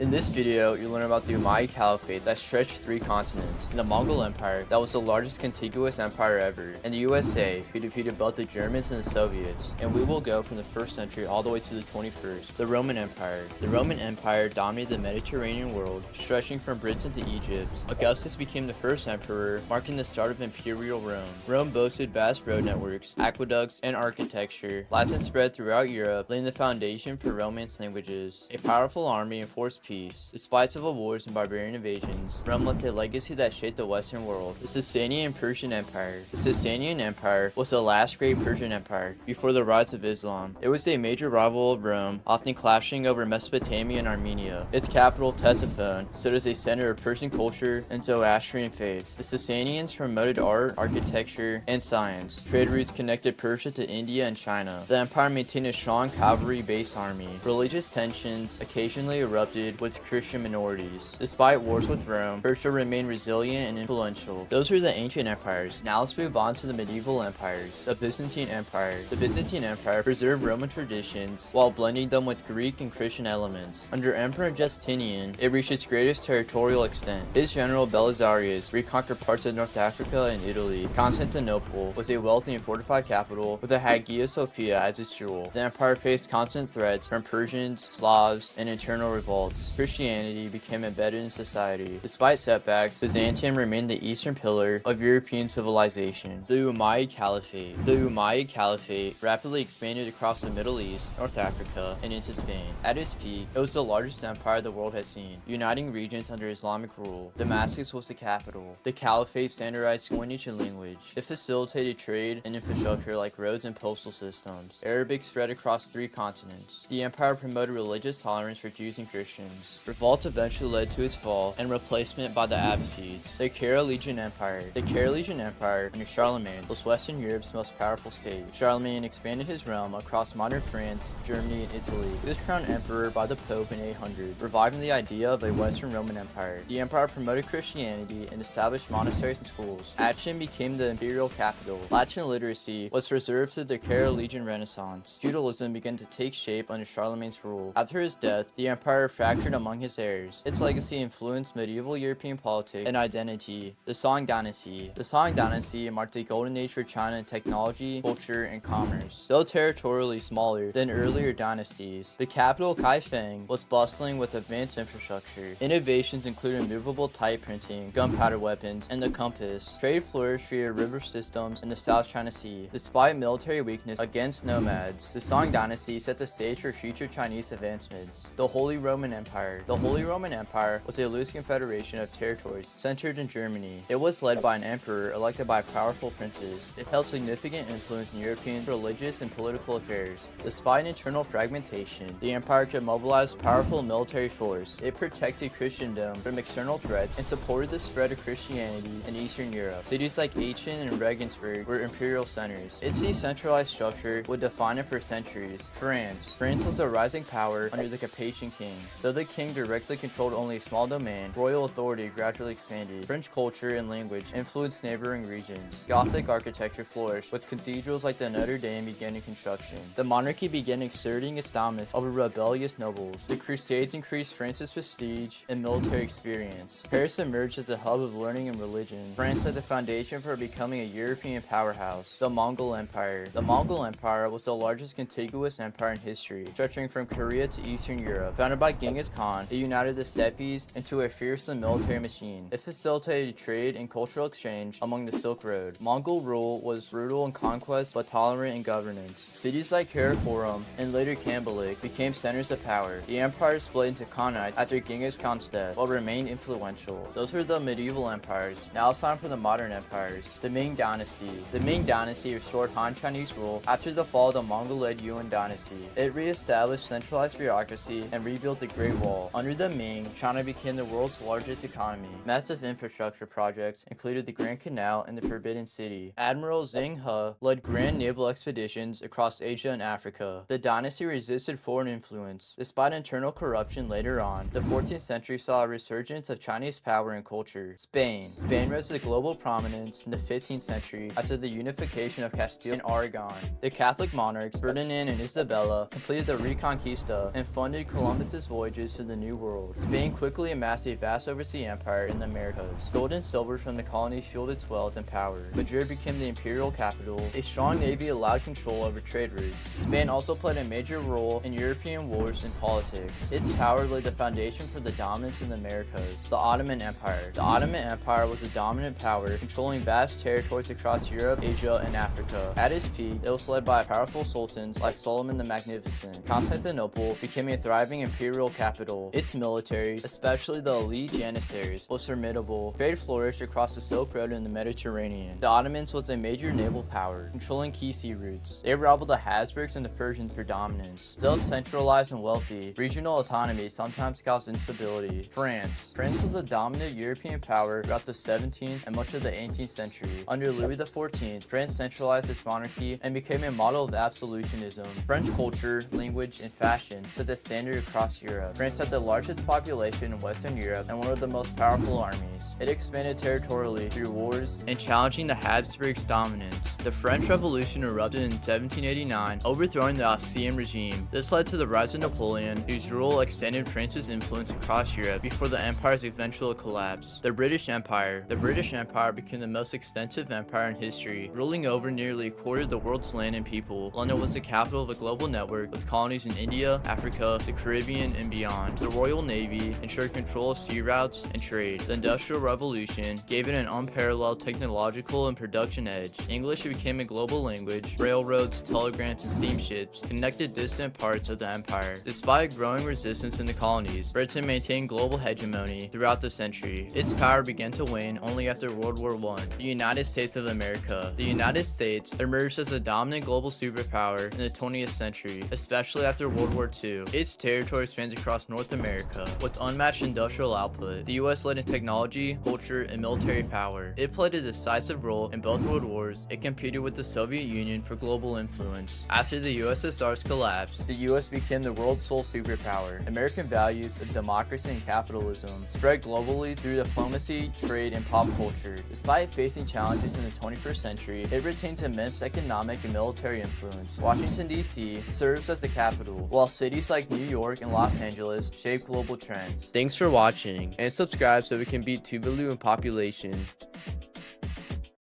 In this video, you'll learn about the Umayyad Caliphate that stretched 3 continents, and the Mongol Empire that was the largest contiguous empire ever, and the USA, who defeated both the Germans and the Soviets, and we will go from the 1st century all the way to the 21st. The Roman Empire. The Roman Empire dominated the Mediterranean world, stretching from Britain to Egypt. Augustus became the first emperor, marking the start of Imperial Rome. Rome boasted vast road networks, aqueducts, and architecture. Latin spread throughout Europe, laying the foundation for Romance languages. A powerful army enforced peace. Despite civil wars and barbarian invasions, Rome left a legacy that shaped the Western world. The Sasanian Persian Empire. The Sasanian Empire was the last great Persian empire before the rise of Islam. It was a major rival of Rome, often clashing over Mesopotamia and Armenia. Its capital, Ctesiphon, stood as a center of Persian culture and Zoroastrian faith. The Sasanians promoted art, architecture, and science. Trade routes connected Persia to India and China. The empire maintained a strong cavalry-based army. Religious tensions occasionally erupted with Christian minorities. Despite wars with Rome, Persia remained resilient and influential. Those were the ancient empires. Now let's move on to the medieval empires. The Byzantine Empire. The Byzantine Empire preserved Roman traditions while blending them with Greek and Christian elements. Under Emperor Justinian, it reached its greatest territorial extent. His general Belisarius reconquered parts of North Africa and Italy. Constantinople was a wealthy and fortified capital with the Hagia Sophia as its jewel. The empire faced constant threats from Persians, Slavs, and internal revolts. Christianity became embedded in society. Despite setbacks, Byzantium remained the eastern pillar of European civilization. The Umayyad Caliphate. The Umayyad Caliphate rapidly expanded across the Middle East, North Africa, and into Spain. At its peak, it was the largest empire the world has seen, uniting regions under Islamic rule. Damascus was the capital. The Caliphate standardized coinage and language. It facilitated trade and infrastructure like roads and postal systems. Arabic spread across 3 continents. The empire promoted religious tolerance for Jews and Christians. Revolt eventually led to its fall and replacement by the Abbasids. The Carolingian Empire. The Carolingian Empire, under Charlemagne, was Western Europe's most powerful state. Charlemagne expanded his realm across modern France, Germany, and Italy. He was crowned emperor by the Pope in 800, reviving the idea of a Western Roman Empire. The empire promoted Christianity and established monasteries and schools. Aachen became the imperial capital. Latin literacy was preserved through the Carolingian Renaissance. Feudalism began to take shape under Charlemagne's rule. After his death, the empire fractured among his heirs. Its legacy influenced medieval European politics and identity. The Song Dynasty. The Song Dynasty marked a golden age for China in technology, culture, and commerce. Though territorially smaller than earlier dynasties, the capital Kaifeng was bustling with advanced infrastructure. Innovations included movable type printing, gunpowder weapons, and the compass. Trade flourished via river systems in the South China Sea. Despite military weakness against nomads, the Song Dynasty set the stage for future Chinese advancements. The Holy Roman Empire. The Holy Roman Empire was a loose confederation of territories centered in Germany. It was led by an emperor elected by powerful princes. It held significant influence in European religious and political affairs. Despite internal fragmentation, the empire could mobilize powerful military force. It protected Christendom from external threats and supported the spread of Christianity in Eastern Europe. Cities like Aachen and Regensburg were imperial centers. Its decentralized structure would define it for centuries. France. France was a rising power under the Capetian kings. Though the king directly controlled only a small domain, royal authority gradually expanded. French culture and language influenced neighboring regions. Gothic architecture flourished, with cathedrals like the Notre Dame beginning construction. The monarchy began exerting its dominance over rebellious nobles. The Crusades increased France's prestige and military experience. Paris emerged as a hub of learning and religion. France laid the foundation for becoming a European powerhouse. The Mongol Empire. The Mongol Empire was the largest contiguous empire in history, stretching from Korea to Eastern Europe. Founded by Genghis Khan, it united the steppes into a fearsome military machine. It facilitated trade and cultural exchange along the Silk Road. Mongol rule was brutal in conquest but tolerant in governance. Cities like Karakorum and later Kambalik became centers of power. The empire split into Khanates after Genghis Khan's death, but remained influential. Those were the medieval empires. Now it's time for the modern empires. The Ming Dynasty. The Ming Dynasty restored Han Chinese rule after the fall of the Mongol-led Yuan Dynasty. It re-established centralized bureaucracy and rebuilt the Great Wall. Under the Ming, China became the world's largest economy. Massive infrastructure projects included the Grand Canal and the Forbidden City. Admiral Zheng He led grand naval expeditions across Asia and Africa. The dynasty resisted foreign influence. Despite internal corruption later on, the 14th century saw a resurgence of Chinese power and culture. Spain. Spain rose to global prominence in the 15th century after the unification of Castile and Aragon. The Catholic monarchs Ferdinand and Isabella completed the Reconquista and funded Columbus's voyages voice to the New World. Spain quickly amassed a vast overseas empire in the Americas. Gold and silver from the colonies fueled its wealth and power. Madrid became the imperial capital. A strong navy allowed control over trade routes. Spain also played a major role in European wars and politics. Its power laid the foundation for the dominance in the Americas. The Ottoman Empire. The Ottoman Empire was a dominant power, controlling vast territories across Europe, Asia, and Africa. At its peak, it was led by powerful sultans like Solomon the Magnificent. Constantinople became a thriving imperial capital. Its military, especially the elite janissaries, was formidable. Trade flourished across the Silk Road and the Mediterranean. The Ottomans was a major naval power, controlling key sea routes. They rivaled the Habsburgs and the Persians for dominance. Still centralized and wealthy, regional autonomy sometimes caused instability. France. France was a dominant European power throughout the 17th and much of the 18th century. Under Louis XIV, France centralized its monarchy and became a model of absolutism. French culture, language, and fashion set the standard across Europe. France had the largest population in Western Europe and one of the most powerful armies. It expanded territorially through wars and challenging the Habsburgs' dominance. The French Revolution erupted in 1789, overthrowing the Austrian regime. This led to the rise of Napoleon, whose rule extended France's influence across Europe before the empire's eventual collapse. The British Empire. The British Empire became the most extensive empire in history, ruling over nearly a quarter of the world's land and people. London was the capital of a global network with colonies in India, Africa, the Caribbean, and beyond. The Royal Navy ensured control of sea routes and trade. The Industrial Revolution gave it an unparalleled technological and production edge. English became a global language. Railroads, telegrams, and steamships connected distant parts of the empire. Despite growing resistance in the colonies, Britain maintained global hegemony throughout the century. Its power began to wane only after World War I. The United States of America. The United States emerged as a dominant global superpower in the 20th century, especially after World War II. Its territory spans across North America. With unmatched industrial output, the U.S. led in technology, culture, and military power. It played a decisive role in both world wars. It competed with the Soviet Union for global influence. After the USSR's collapse, the U.S. became the world's sole superpower. American values of democracy and capitalism spread globally through diplomacy, trade, and pop culture. Despite facing challenges in the 21st century, it retains immense economic and military influence. Washington, D.C. serves as the capital, while cities like New York and Los Angeles shape global trends. Thanks for watching, and subscribe so we can beat Tuvalu in population.